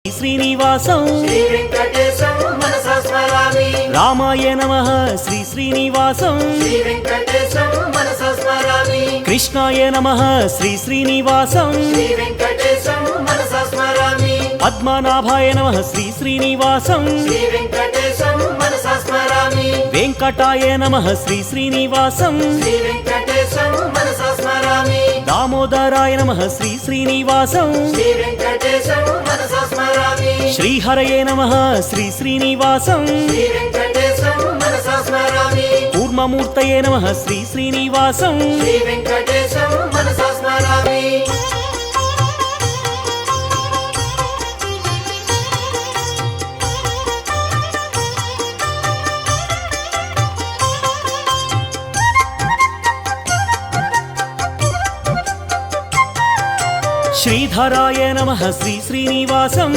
శ్రీనివాసం శ్రీ వెంకటేశం మనసా స్మరామి. రామాయ నమః శ్రీ శ్రీనివాసం శ్రీ వెంకటేశం మనసా స్మరామి. కృష్ణాయ నమః శ్రీ శ్రీనివాసం శ్రీ వెంకటేశం మనసా స్మరామి. పద్మనాభాయ నమః శ్రీ శ్రీనివాసం శ్రీ వెంకటేశం మనసా స్మరామి. వెంకటాయ నమః శ్రీ శ్రీనివాసం శ్రీ వెంకటేశం మనసా స్మరామి. దామోదరాయ నమః శ్రీ శ్రీనివాసం శ్రీ వెంకటేశం మనసా స్మరామి. శ్రీహరయే నమః శ్రీ శ్రీనివాసం శ్రీ వెంకటేశం మనసా స్మరామి. కూర్మమూర్తయే నమః శ్రీ శ్రీనివాసం శ్రీ వెంకటేశం మనసా స్మరామి. శ్రీధరాయ నమః శ్రీ శ్రీనివాసం